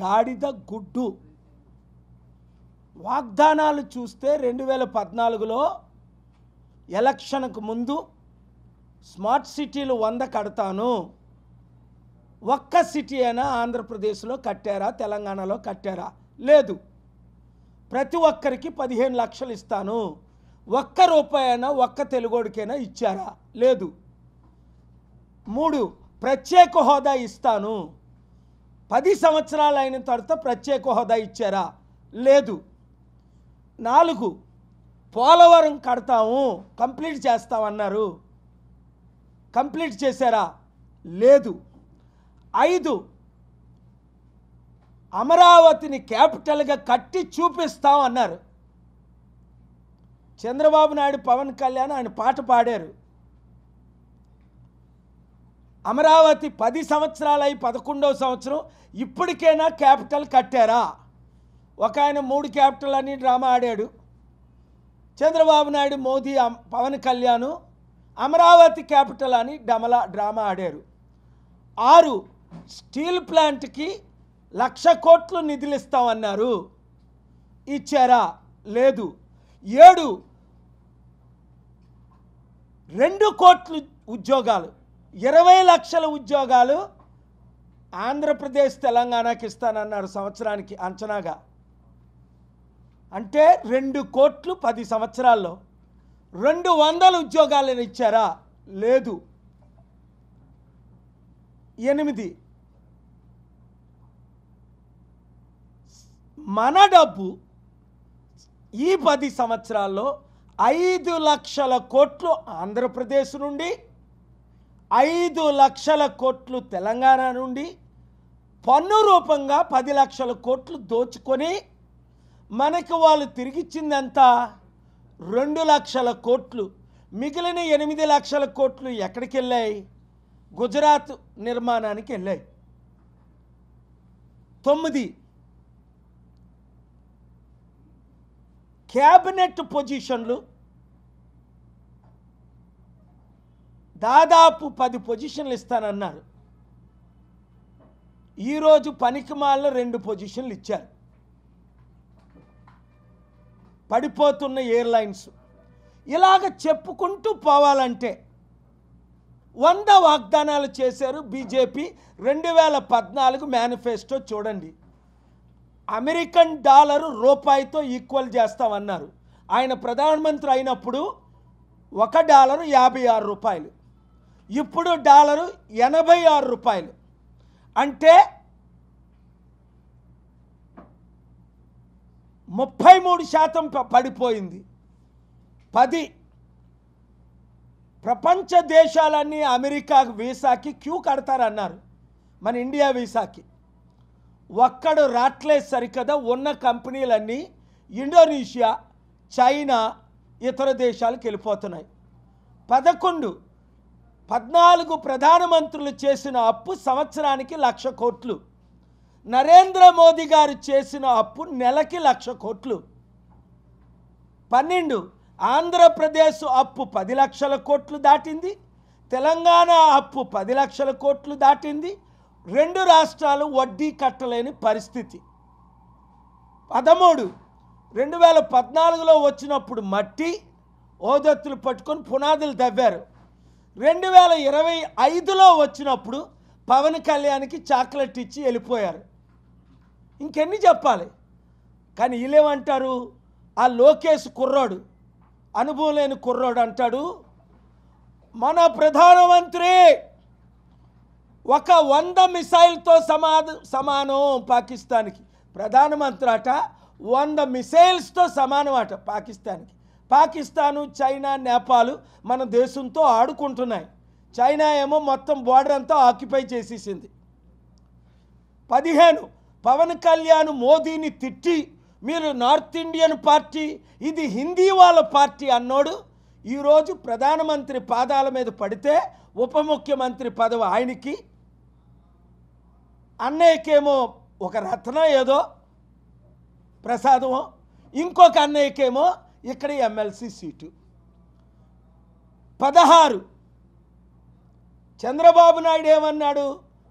గాడిద గుడ్డు. వాగ్దానాలు చూస్తే 2014లో ఎలక్షన్కు ముందు స్మార్ట్ సిటీలు 100 కడతాను. ఒక్క సిటీ అయినా ఆంధ్రప్రదేశ్లో కట్టారా, తెలంగాణలో కట్టారా? లేదు. ప్రతి ఒక్కరికి 15 లక్షలు ఇస్తాను. ఒక్క రూపాయి అయినా ఒక్క తెలుగోడికైనా ఇచ్చారా? లేదు. 3 ప్రత్యేక హోదా ఇస్తాను. 10 సంవత్సరాలు అయిన తర్వాత ప్రత్యేక హోదా ఇచ్చారా? లేదు. 4 పోలవరం కడతాము, కంప్లీట్ చేస్తామన్నారు. కంప్లీట్ చేశారా? లేదు. 5 అమరావతిని క్యాపిటల్గా కట్టి చూపిస్తాం అన్నారు. చంద్రబాబు నాయుడు, పవన్ కళ్యాణ్ ఆయన పాట పాడారు. అమరావతి 10 సంవత్సరాలై 11వ సంవత్సరం ఇప్పటికైనా క్యాపిటల్ కట్టారా? ఒక ఆయన 3 క్యాపిటల్ అని డ్రామా ఆడాడు. చంద్రబాబు నాయుడు, మోదీ, పవన్ కళ్యాణ్ అమరావతి క్యాపిటల్ అని డ్రామా ఆడారు. 6 స్టీల్ ప్లాంట్కి 1,00,000 కోట్లు నిధులు ఇస్తామన్నారు. ఇచ్చారా? లేదు. 7 2 కోట్ల ఉద్యోగాలు, 20 లక్షల ఉద్యోగాలు ఆంధ్రప్రదేశ్ తెలంగాణకి ఇస్తానన్నారు సంవత్సరానికి అంచనాగా. అంటే 2 కోట్లు 10 సంవత్సరాల్లో 200 ఉద్యోగాలను ఇచ్చారా? లేదు. 8 మన డబ్బు ఈ 10 సంవత్సరాల్లో 5 లక్షల కోట్లు ఆంధ్రప్రదేశ్ నుండి, 5 లక్షల కోట్లు తెలంగాణ నుండి పన్ను రూపంగా 10 లక్షల కోట్లు దోచుకొని మనకు వాళ్ళు తిరిగిచ్చిందంతా 2 లక్షల కోట్లు. మిగిలిన 8 లక్షల కోట్లు ఎక్కడికి వెళ్ళాయి? గుజరాత్ నిర్మాణానికి వెళ్ళాయి. 9 క్యాబినెట్ పొజిషన్లు, దాదాపు 10 పొజిషన్లు ఇస్తానన్నారు. ఈరోజు పనికిమాలిన 2 పొజిషన్లు ఇచ్చారు. పడిపోతున్న ఎయిర్లైన్స్. ఇలాగ చెప్పుకుంటూ పోవాలంటే 100 వాగ్దానాలు చేశారు బీజేపీ. 2014 మేనిఫెస్టో చూడండి. అమెరికన్ డాలరు రూపాయితో ఈక్వల్ చేస్తామన్నారు. ఆయన ప్రధానమంత్రి అయినప్పుడు $1 56 రూపాయలు, ఇప్పుడు డాలరు 86 రూపాయలు. అంటే 33% పడిపోయింది. 10 ప్రపంచ దేశాలన్నీ అమెరికా వీసాకి క్యూ కడతారన్నారు, మన ఇండియా వీసాకి. ఒక్కడు రాట్లేదు సరికదా. ఉన్న కంపెనీలన్నీ ఇండోనేషియా, చైనా, ఇతర దేశాలకు వెళ్ళిపోతున్నాయి. 14 ప్రధానమంత్రులు చేసిన అప్పు సంవత్సరానికి 1,00,000 కోట్లు. నరేంద్ర మోదీ గారు చేసిన అప్పు నెలకి 1,00,000 కోట్లు. 12 ఆంధ్రప్రదేశ్ అప్పు 10 లక్షల కోట్లు దాటింది. తెలంగాణ అప్పు 10 లక్షల కోట్లు దాటింది. 2 రాష్ట్రాలు వడ్డీ కట్టలేని పరిస్థితి. 13 2014లో వచ్చినప్పుడు మట్టి ఓదత్తులు పట్టుకొని పునాదులు తవ్వారు. 2025లో వచ్చినప్పుడు పవన్ కళ్యాణ్కి చాక్లెట్ ఇచ్చి వెళ్ళిపోయారు. ఇంకెన్ని చెప్పాలి? కానీ వీళ్ళేమంటారు? ఆ లోకేష్ కుర్రోడు, అనుభవం లేని కుర్రోడు అంటాడు, మన ప్రధానమంత్రి ఒక 100 మిసైల్తో సమానం పాకిస్తాన్కి. ప్రధానమంత్రి అట 100 మిసైల్స్తో సమానం అట పాకిస్తాన్కి. పాకిస్తాను, చైనా, నేపాల్ మన దేశంతో ఆడుకుంటున్నాయి. చైనా ఏమో మొత్తం బోర్డర్ అంతా ఆక్యుపై చేసేసింది. 15 పవన్ కళ్యాణ్ మోదీని తిట్టి, మీరు నార్త్ ఇండియన్ పార్టీ, ఇది హిందీ వాళ్ళ పార్టీ అన్నోడు ఈరోజు ప్రధానమంత్రి పాదాల మీద పడితే ఉప ముఖ్యమంత్రి పదవి ఆయనకి, అన్నయ్యకేమో ఒక రత్నం ఏదో ప్రసాదమో, ఇంకొక అన్నయ్యకేమో ఇక్కడ ఎమ్మెల్సీ సీటు. 16 చంద్రబాబు నాయుడు ఏమన్నాడు?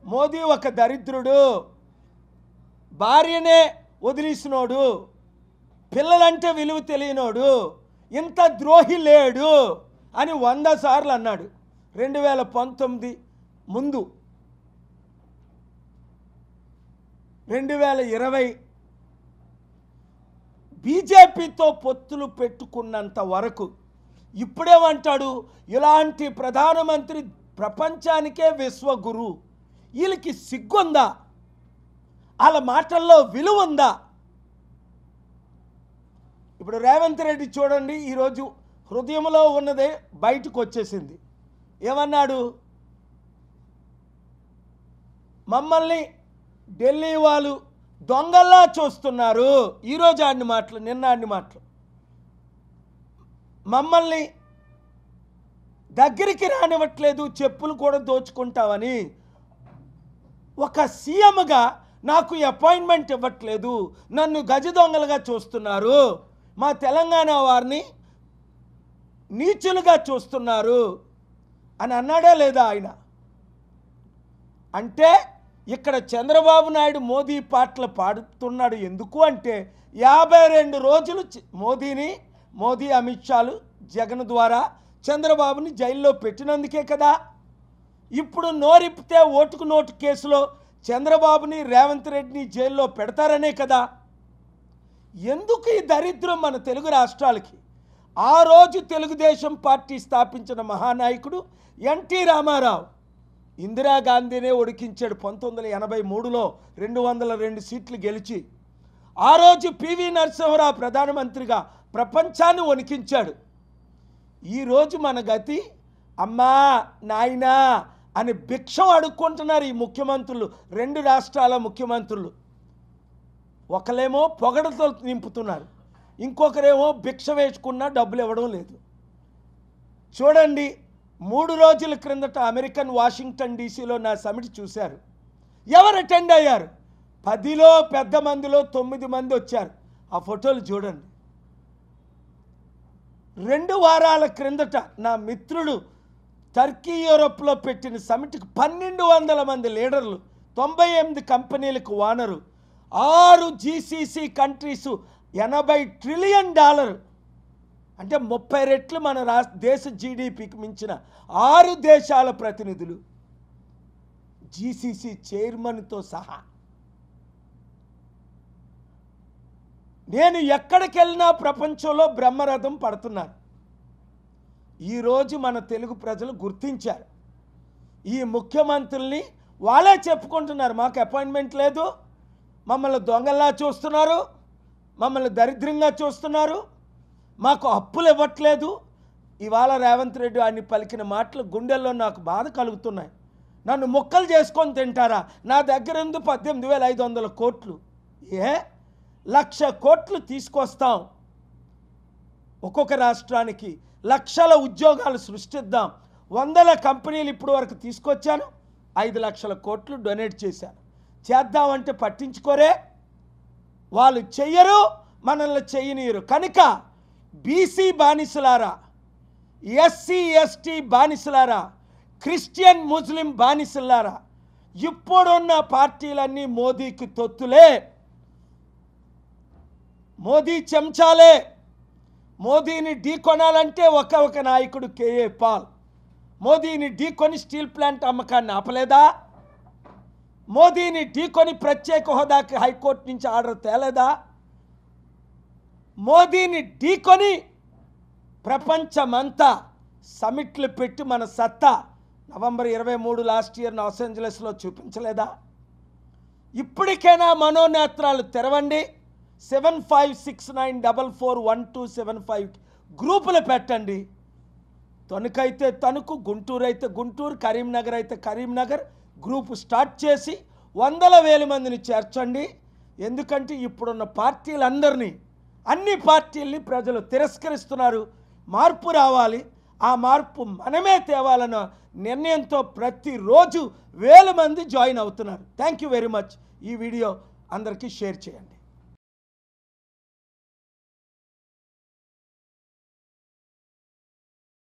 మోదీ ఒక దరిద్రుడు, భార్యనే వదిలేసినోడు, పిల్లలంటే విలువ తెలియనోడు, ఇంత ద్రోహి లేడు అని 100 సార్లు అన్నాడు 2019 ముందు. 2020 బీజేపీతో పొత్తులు పెట్టుకున్నంత వరకు ఇప్పుడేమంటాడు, ఇలాంటి ప్రధానమంత్రి ప్రపంచానికే విశ్వగురు. వీళ్ళకి సిగ్గుందా? వాళ్ళ మాటల్లో విలువ ఉందా? ఇప్పుడు రేవంత్ రెడ్డి చూడండి, ఈరోజు హృదయంలో ఉన్నదే బయటకు వచ్చేసింది. ఏమన్నాడు? మమ్మల్ని ఢిల్లీ వాళ్ళు దొంగల్లా చూస్తున్నారు. ఈరోజు ఆడిన మాటలు, నిన్న ఆడిన మాటలు, మమ్మల్ని దగ్గరికి రానివ్వట్లేదు, చెప్పులు కూడా దోచుకుంటామని. ఒక సీఎంగా నాకు అపాయింట్మెంట్ ఇవ్వట్లేదు, నన్ను గజ దొంగలుగా చూస్తున్నారు, మా తెలంగాణ వారిని నీచులుగా చూస్తున్నారు అని అన్నాడా లేదా ఆయన? అంటే ఇక్కడ చంద్రబాబు నాయుడు మోదీ పాటలు పాడుతున్నాడు. ఎందుకు అంటే 52 రోజులు మోదీ అమిత్ షాలు జగన్ ద్వారా చంద్రబాబుని జైల్లో పెట్టినందుకే కదా. ఇప్పుడు నోరిప్పితే ఓటుకు నోటు కేసులో చంద్రబాబుని రేవంత్ రెడ్డిని జైల్లో పెడతారనే కదా. ఎందుకు ఈ దరిద్రం మన తెలుగు రాష్ట్రాలకి? ఆ రోజు తెలుగుదేశం పార్టీ స్థాపించిన మహానాయకుడు ఎన్టీ రామారావు ఇందిరాగాంధీనే ఉడికించాడు 1983లో 202 సీట్లు గెలిచి. ఆ రోజు పివి నరసింహరావు ప్రధానమంత్రిగా ప్రపంచాన్ని వణికించాడు. ఈరోజు మన గతి అమ్మా నాయనా అని భిక్షం అడుక్కుంటున్నారు ఈ ముఖ్యమంత్రులు, 2 రాష్ట్రాల ముఖ్యమంత్రులు. ఒకరేమో పొగడతో నింపుతున్నారు, ఇంకొకరేమో భిక్ష వేసుకున్నా డబ్బులు ఇవ్వడం లేదు. చూడండి, 3 రోజుల క్రిందట అమెరికన్ వాషింగ్టన్ డీసీలో నా సమిట్ చూశారు. ఎవరు అటెండ్ అయ్యారు? 10లో పెద్ద మందిలో 9 మంది వచ్చారు. ఆ ఫోటోలు చూడండి. 2 వారాల క్రిందట నా మిత్రుడు టర్కీ యూరోప్లో పెట్టిన సమిట్కి 1200 మంది లీడర్లు, 98 కంపెనీలకు ఓనరు, 6 జీసీసీ కంట్రీసు, $80 ట్రిలియన్, అంటే 30 రెట్లు మన దేశ జీడిపికి మించిన 6 దేశాల ప్రతినిధులు, జీసీసీ చైర్మన్తో సహా. నేను ఎక్కడికి వెళ్ళినా ప్రపంచంలో బ్రహ్మరథం పడుతున్నారు. ఈరోజు మన తెలుగు ప్రజలు గుర్తించారు. ఈ ముఖ్యమంత్రుల్ని వాళ్ళే చెప్పుకుంటున్నారు, మాకు అపాయింట్మెంట్ లేదు, మమ్మల్ని దొంగల్లా చూస్తున్నారు, మమ్మల్ని దరిద్రంగా చూస్తున్నారు, మాకు అప్పులు ఇవ్వట్లేదు. ఇవాళ రేవంత్ రెడ్డి ఆయన పలికిన మాటలు గుండెల్లో నాకు బాధ కలుగుతున్నాయి. నన్ను ముక్కలు చేసుకొని తింటారా? నా దగ్గర ఉంది 18,500 కోట్లు. 1,00,000 కోట్లు తీసుకొస్తాం, ఒక్కొక్క రాష్ట్రానికి లక్షల ఉద్యోగాలు సృష్టిద్దాం. 100 కంపెనీలు ఇప్పుడు వరకు తీసుకొచ్చాను, 5 లక్షల కోట్లు డొనేట్ చేశాను. చేద్దామంటే పట్టించుకోరే, వాళ్ళు చెయ్యరు, మనల్ని చెయ్యనీయరు. కనుక బీసీ బానిసలారా, ఎస్సీ ఎస్టీ బానిసలారా, క్రిస్టియన్ ముస్లిం బానిసలారా, ఇప్పుడున్న పార్టీలన్నీ మోదీకి తొత్తులే, మోదీ చెంచాలే. మోదీని ఢీకొనాలంటే ఒక నాయకుడు కేఏ పాల్. మోదీని ఢీకొని స్టీల్ ప్లాంట్ అమ్మకాన్ని ఆపలేదా? మోదీని ఢీకొని ప్రత్యేక హోదాకి హైకోర్టు నుంచి ఆర్డర్ తేలేదా? మోదీని ఢీకొని ప్రపంచమంతా సమిట్లు పెట్టి మన సత్తా నవంబర్ 23 లాస్ట్ ఇయర్ లాస్ ఏంజలస్లో చూపించలేదా? ఇప్పటికైనా మనోనేత్రాలు తెరవండి. 7569441275 గ్రూపులు పెట్టండి. తణుకైతే తణుకు, గుంటూరు అయితే గుంటూరు, కరీంనగర్ అయితే కరీంనగర్ గ్రూపు స్టార్ట్ చేసి 100,000 మందిని చేర్చండి. ఎందుకంటే ఇప్పుడున్న పార్టీలందరినీ, అన్ని పార్టీల్ని ప్రజలు తిరస్కరిస్తున్నారు. మార్పు రావాలి, ఆ మార్పు మనమే తేవాలన్న నిర్ణయంతో ప్రతిరోజు 1000 మంది జాయిన్ అవుతున్నారు. Thank you very much. ఈ వీడియో అందరికీ షేర్ చేయండి.